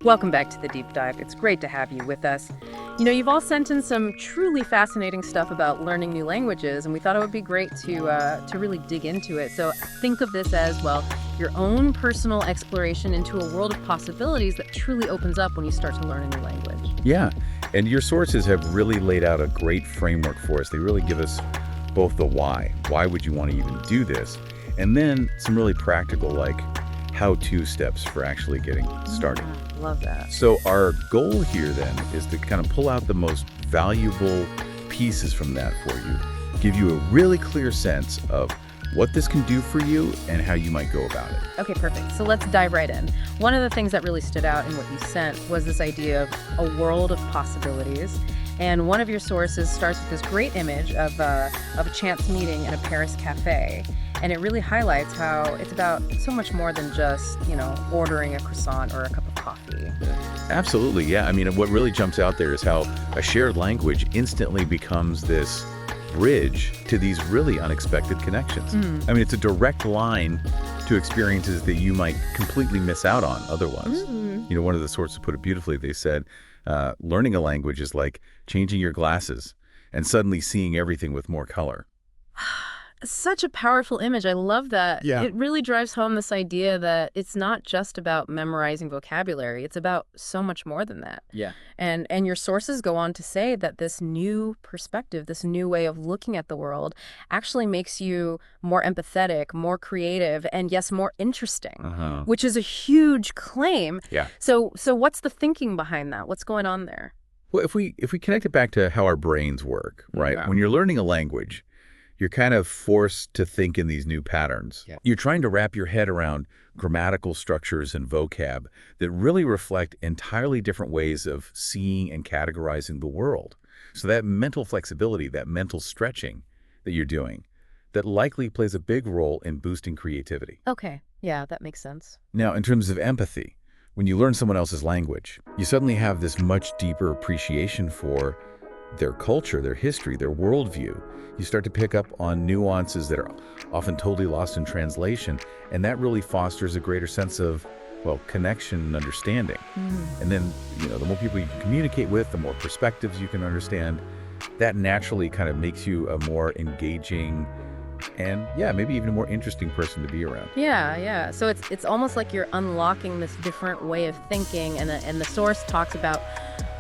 Welcome back to the Deep Dive. It's great to have you with us. You know, you've all sent in some truly fascinating stuff about learning new languages, and we thought it would be great to really dig into it. So think of this as, well, your own personal exploration into a world of possibilities that truly opens up when you start to learn a new language. Yeah, and your sources have really laid out a great framework for us. They really give us both the why. Why would you want to even do this? And then some really practical, like, how-to steps for actually getting started. Love that. So our goal here then is to kind of pull out the most valuable pieces from that for you, give you a really clear sense of what this can do for you and how you might go about it. Okay, perfect. So let's dive right in. One of the things that really stood out in what you sent was this idea of a world of possibilities. And one of your sources starts with this great image of a chance meeting in a Paris cafe. And it really highlights how it's about so much more than just, ordering a croissant or a cup of coffee. Absolutely, yeah. I mean, what really jumps out there is how a shared language instantly becomes this bridge to these really unexpected connections. I mean, it's a direct line to experiences that you might completely miss out on otherwise. One of the sources put it beautifully. They said, learning a language is like changing your glasses and suddenly seeing everything with more color. Such a powerful image. I love that. Yeah. It really drives home this idea that it's not just about memorizing vocabulary. It's about so much more than that. Yeah. And your sources go on to say that this new perspective, this new way of looking at the world actually makes you more empathetic, more creative, and yes, more interesting, which is a huge claim. Yeah. So what's the thinking behind that? What's going on there? Well, if we connect it back to how our brains work, right? Yeah. When you're learning a language, you're kind of forced to think in these new patterns. Yeah. You're trying to wrap your head around grammatical structures and vocab that really reflect entirely different ways of seeing and categorizing the world. So that mental flexibility, that mental stretching that you're doing, that likely plays a big role in boosting creativity. Okay. Yeah, that makes sense. Now, in terms of empathy, when you learn someone else's language, you suddenly have this much deeper appreciation for their culture, their history, their worldview. You start to pick up on nuances that are often totally lost in translation, and that really fosters a greater sense of, connection and understanding. And then, the more people you can communicate with, the more perspectives you can understand. That naturally kind of makes you a more engaging and, maybe even a more interesting person to be around. Yeah. So it's almost like you're unlocking this different way of thinking, and the source talks about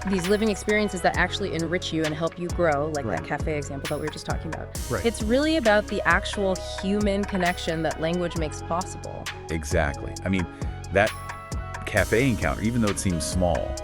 these living experiences that actually enrich you and help you grow, like that cafe example that we were just talking about. Right. It's really about the actual human connection that language makes possible. Exactly. I mean, that cafe encounter, even though it seems small,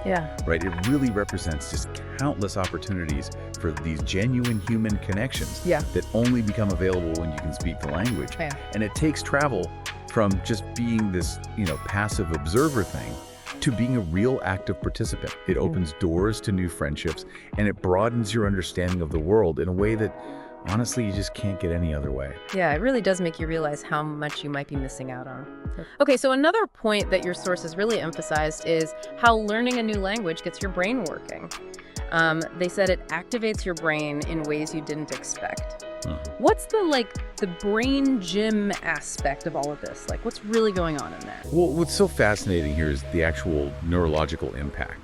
right, it really represents just countless opportunities for these genuine human connections that only become available when you can speak the language. And it takes travel from just being this, passive observer thing to being a real active participant. It opens doors to new friendships, and it broadens your understanding of the world in a way that, honestly, you just can't get any other way. Yeah, it really does make you realize how much you might be missing out on. Okay, so another point that your sources really emphasized is how learning a new language gets your brain working. They said it activates your brain in ways you didn't expect. What's the brain gym aspect of all of this? Like, what's really going on in there? Well, what's so fascinating here is the actual neurological impact.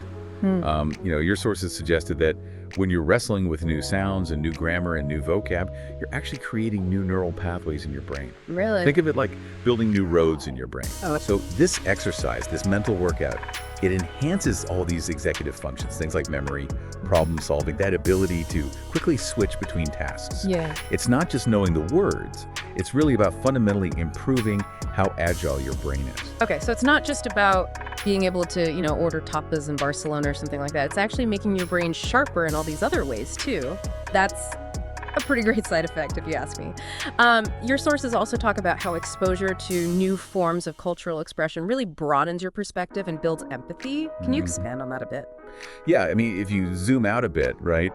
Your sources suggested that when you're wrestling with new sounds and new grammar and new vocab, you're actually creating new neural pathways in your brain. Really? Think of it like building new roads in your brain. So this exercise, this mental workout, it enhances all these executive functions, things like memory, problem solving, that ability to quickly switch between tasks. Yeah. It's not just knowing the words, it's really about fundamentally improving how agile your brain is. Okay, so it's not just about being able to, order tapas in Barcelona or something like that. It's actually making your brain sharper in all these other ways, too. That's a pretty great side effect, if you ask me. Your sources also talk about how exposure to new forms of cultural expression really broadens your perspective and builds empathy. Can you expand on that a bit? Yeah, I mean, if you zoom out a bit, right,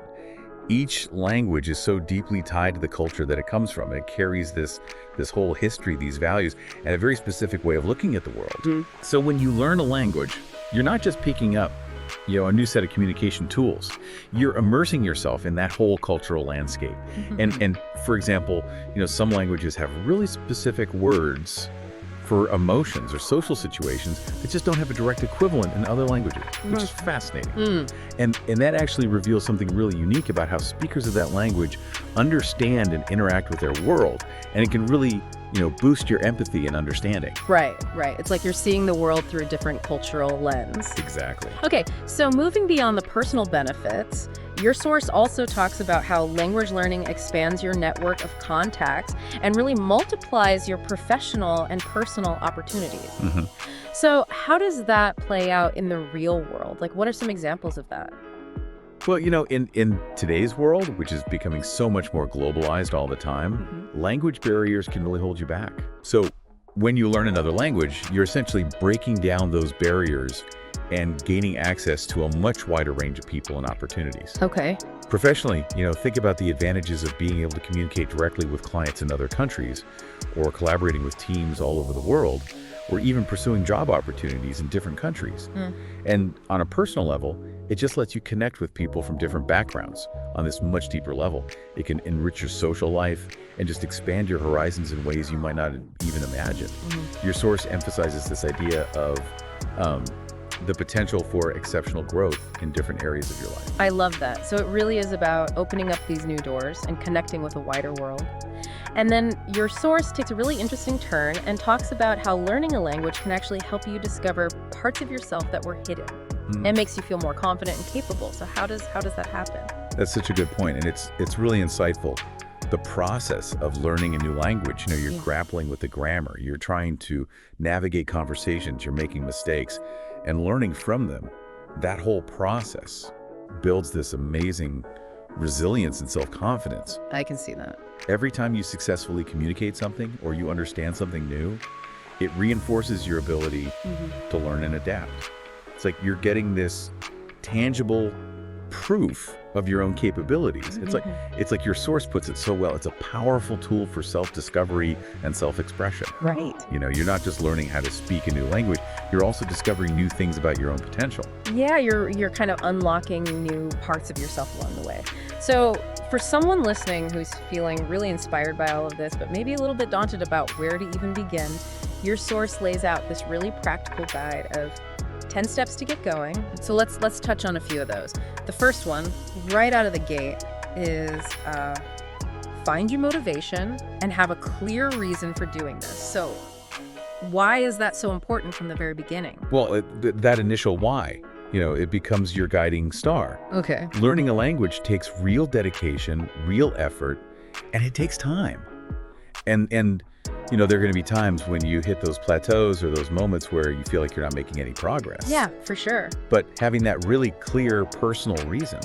each language is so deeply tied to the culture that it comes from. It carries this whole history, these values, and a very specific way of looking at the world. So when you learn a language, you're not just picking up a new set of communication tools. You're immersing yourself in that whole cultural landscape. And for example, some languages have really specific words for emotions or social situations that just don't have a direct equivalent in other languages, which is fascinating. And that actually reveals something really unique about how speakers of that language understand and interact with their world. And it can really, boost your empathy and understanding. Right. It's like you're seeing the world through a different cultural lens. Exactly. Okay, so moving beyond the personal benefits, your source also talks about how language learning expands your network of contacts and really multiplies your professional and personal opportunities. So how does that play out in the real world? Like, what are some examples of that? Well, in today's world, which is becoming so much more globalized all the time, language barriers can really hold you back. So when you learn another language, you're essentially breaking down those barriers and gaining access to a much wider range of people and opportunities. Okay. Professionally, think about the advantages of being able to communicate directly with clients in other countries, or collaborating with teams all over the world, or even pursuing job opportunities in different countries. And on a personal level, it just lets you connect with people from different backgrounds on this much deeper level. It can enrich your social life and just expand your horizons in ways you might not even imagine. Your source emphasizes this idea of the potential for exceptional growth in different areas of your life. I love that. So it really is about opening up these new doors and connecting with a wider world. And then your source takes a really interesting turn and talks about how learning a language can actually help you discover parts of yourself that were hidden. It makes you feel more confident and capable. So how does that happen? That's such a good point, and it's really insightful. The process of learning a new language, you're grappling with the grammar, you're trying to navigate conversations, you're making mistakes, and learning from them. That whole process builds this amazing resilience and self-confidence. I can see that. Every time you successfully communicate something or you understand something new, it reinforces your ability to learn and adapt. It's like you're getting this tangible proof of your own capabilities. It's like your source puts it so well. It's a powerful tool for self-discovery and self-expression. Right. You're not just learning how to speak a new language, you're also discovering new things about your own potential. Yeah, you're kind of unlocking new parts of yourself along the way. So for someone listening who's feeling really inspired by all of this, but maybe a little bit daunted about where to even begin, your source lays out this really practical guide of 10 steps to get going. So let's touch on a few of those. The first one, right out of the gate, is find your motivation and have a clear reason for doing this. So why is that so important from the very beginning? Well, that initial why, it becomes your guiding star. Okay. Learning a language takes real dedication, real effort, and it takes time. And there are going to be times when you hit those plateaus or those moments where you feel like you're not making any progress. Yeah, for sure. But having that really clear personal reason,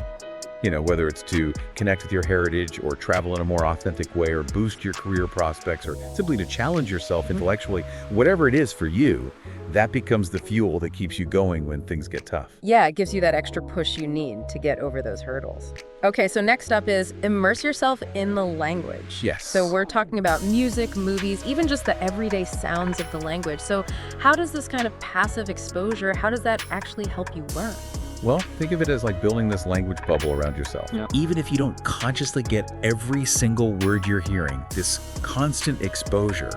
whether it's to connect with your heritage or travel in a more authentic way or boost your career prospects or simply to challenge yourself intellectually, whatever it is for you, that becomes the fuel that keeps you going when things get tough. Yeah, it gives you that extra push you need to get over those hurdles. Okay, so next up is immerse yourself in the language. Yes. So we're talking about music, movies, even just the everyday sounds of the language. So how does this kind of passive exposure, how does that actually help you learn? Well, think of it as like building this language bubble around yourself. Yeah. Even if you don't consciously get every single word you're hearing, this constant exposure,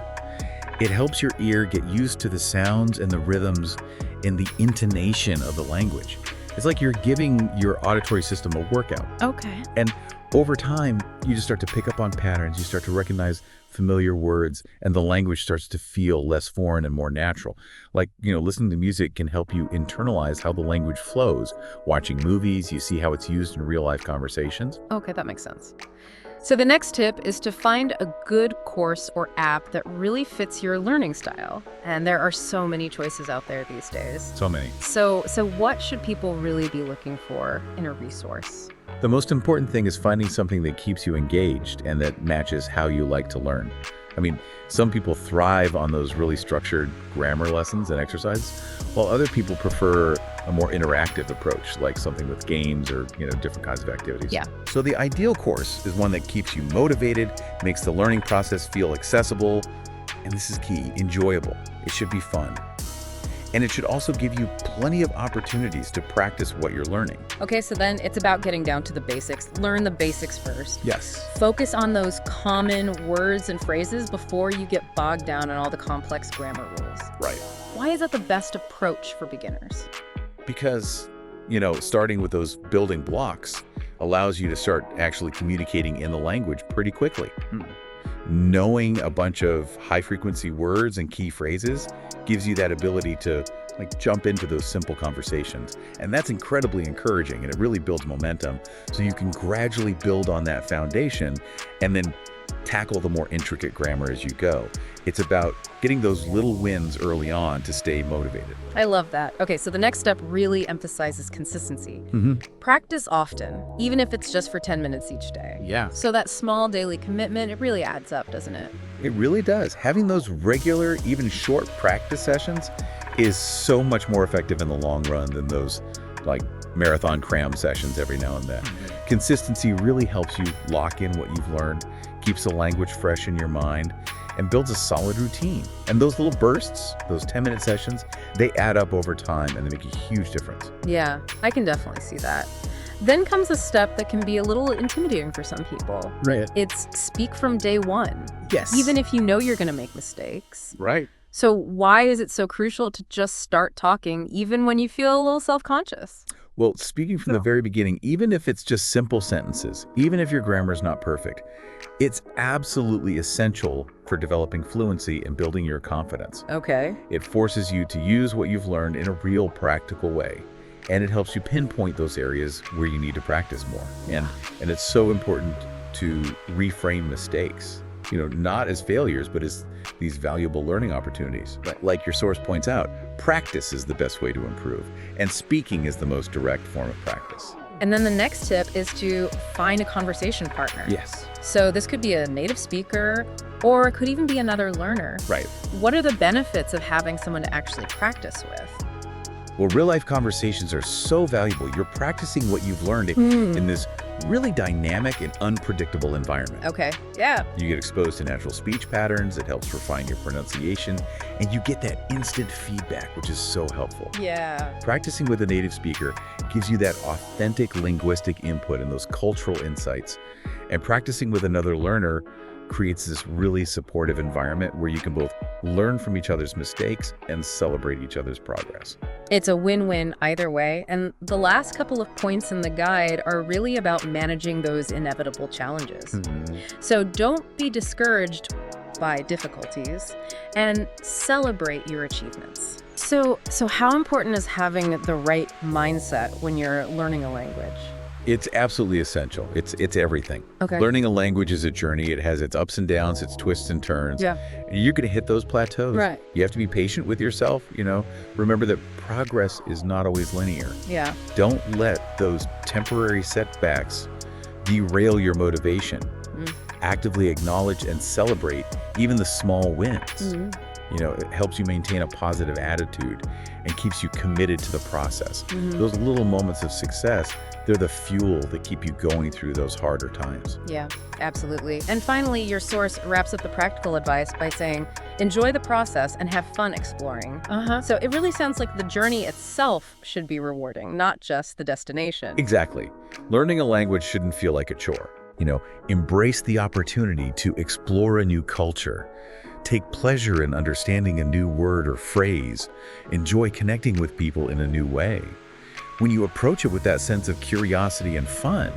it helps your ear get used to the sounds and the rhythms and the intonation of the language. It's like you're giving your auditory system a workout. Okay. And over time, you just start to pick up on patterns. You start to recognize familiar words, and the language starts to feel less foreign and more natural. Like, listening to music can help you internalize how the language flows. Watching movies, you see how it's used in real-life conversations. Okay, that makes sense. So the next tip is to find a good course or app that really fits your learning style. And there are so many choices out there these days. So many. So what should people really be looking for in a resource? The most important thing is finding something that keeps you engaged and that matches how you like to learn. I mean, some people thrive on those really structured grammar lessons and exercises, while other people prefer a more interactive approach, like something with games or, different kinds of activities. Yeah. So the ideal course is one that keeps you motivated, makes the learning process feel accessible, and this is key, enjoyable. It should be fun. And it should also give you plenty of opportunities to practice what you're learning. Okay, so then it's about getting down to the basics. Learn the basics first. Yes. Focus on those common words and phrases before you get bogged down in all the complex grammar rules. Right. Why is that the best approach for beginners? Because, starting with those building blocks allows you to start actually communicating in the language pretty quickly. Knowing a bunch of high-frequency words and key phrases gives you that ability to jump into those simple conversations. And that's incredibly encouraging, and it really builds momentum. So you can gradually build on that foundation and then tackle the more intricate grammar as you go. It's about getting those little wins early on to stay motivated. I love that. Okay, so the next step really emphasizes consistency. Practice often, even if it's just for 10 minutes each day. Yeah. So that small daily commitment, it really adds up, doesn't it? It really does. Having those regular, even short practice sessions is so much more effective in the long run than those marathon cram sessions every now and then. Consistency really helps you lock in what you've learned, keeps the language fresh in your mind, and builds a solid routine. And those little bursts, those 10-minute sessions, they add up over time and they make a huge difference. Yeah, I can definitely see that. Then comes a step that can be a little intimidating for some people. Right. It's speak from day one. Yes. Even if you know you're going to make mistakes. Right. So why is it so crucial to just start talking even when you feel a little self-conscious? Well, speaking from the very beginning, even if it's just simple sentences, even if your grammar is not perfect, it's absolutely essential for developing fluency and building your confidence. Okay. It forces you to use what you've learned in a real practical way, and it helps you pinpoint those areas where you need to practice more. And it's so important to reframe mistakes, not as failures, but as these valuable learning opportunities. Like your source points out, practice is the best way to improve, and speaking is the most direct form of practice. And then the next tip is to find a conversation partner. Yes. So this could be a native speaker, or it could even be another learner. Right. What are the benefits of having someone to actually practice with? Well, real-life conversations are so valuable. You're practicing what you've learned in this really dynamic and unpredictable environment. Okay, yeah. You get exposed to natural speech patterns. It helps refine your pronunciation, and you get that instant feedback, which is so helpful. Yeah. Practicing with a native speaker gives you that authentic linguistic input and those cultural insights. And practicing with another learner creates this really supportive environment where you can both learn from each other's mistakes and celebrate each other's progress. It's a win-win either way. And the last couple of points in the guide are really about managing those inevitable challenges. So don't be discouraged by difficulties and celebrate your achievements. So how important is having the right mindset when you're learning a language? It's absolutely essential. It's everything. Okay. Learning a language is a journey. It has its ups and downs, its twists and turns. Yeah. And you're going to hit those plateaus. Right. You have to be patient with yourself, Remember that progress is not always linear. Yeah. Don't let those temporary setbacks derail your motivation. Actively acknowledge and celebrate even the small wins. It helps you maintain a positive attitude and keeps you committed to the process. Those little moments of success, they're the fuel that keep you going through those harder times. Yeah, absolutely. And finally, your source wraps up the practical advice by saying, enjoy the process and have fun exploring. So it really sounds like the journey itself should be rewarding, not just the destination. Exactly. Learning a language shouldn't feel like a chore. Embrace the opportunity to explore a new culture. Take pleasure in understanding a new word or phrase. Enjoy connecting with people in a new way. When you approach it with that sense of curiosity and fun,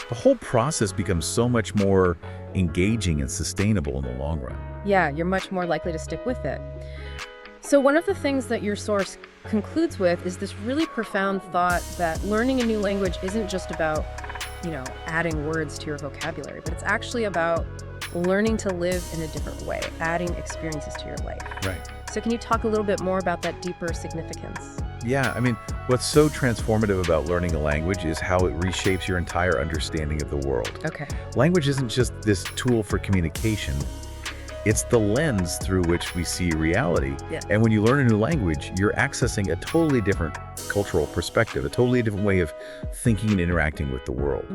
the whole process becomes so much more engaging and sustainable in the long run. Yeah, you're much more likely to stick with it. So one of the things that your source concludes with is this really profound thought that learning a new language isn't just about, adding words to your vocabulary, but it's actually about learning to live in a different way, adding experiences to your life. Right. So can you talk a little bit more about that deeper significance? Yeah, what's so transformative about learning a language is how it reshapes your entire understanding of the world. Okay. Language isn't just this tool for communication. It's the lens through which we see reality. Yeah. And when you learn a new language, you're accessing a totally different cultural perspective, a totally different way of thinking and interacting with the world.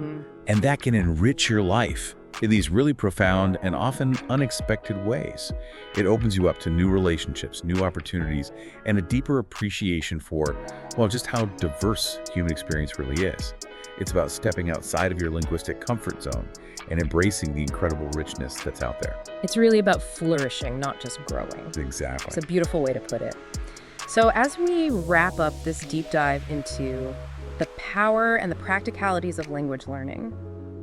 And that can enrich your life in these really profound and often unexpected ways. It opens you up to new relationships, new opportunities, and a deeper appreciation for, well, just how diverse human experience really is. It's about stepping outside of your linguistic comfort zone and embracing the incredible richness that's out there. It's really about flourishing, not just growing. Exactly. It's a beautiful way to put it. So as we wrap up this deep dive into the power and the practicalities of language learning,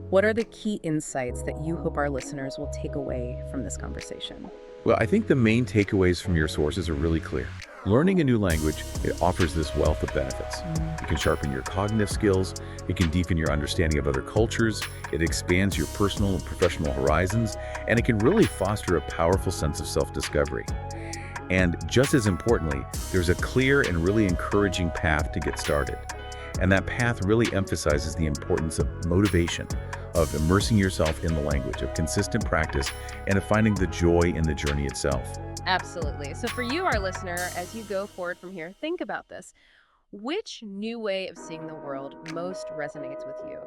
what are the key insights that you hope our listeners will take away from this conversation? Well, I think the main takeaways from your sources are really clear. Learning a new language, it offers this wealth of benefits. It can sharpen your cognitive skills, it can deepen your understanding of other cultures, it expands your personal and professional horizons, and it can really foster a powerful sense of self-discovery. And just as importantly, there's a clear and really encouraging path to get started. And that path really emphasizes the importance of motivation, of immersing yourself in the language, of consistent practice, and of finding the joy in the journey itself. Absolutely. So for you, our listener, as you go forward from here, think about this. Which new way of seeing the world most resonates with you?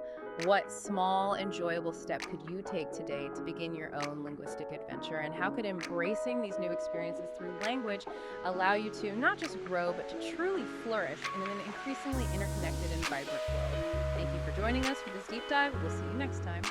What small, enjoyable step could you take today to begin your own linguistic adventure? And how could embracing these new experiences through language allow you to not just grow, but to truly flourish in an increasingly interconnected and vibrant world? Thank you for joining us for this deep dive. We'll see you next time.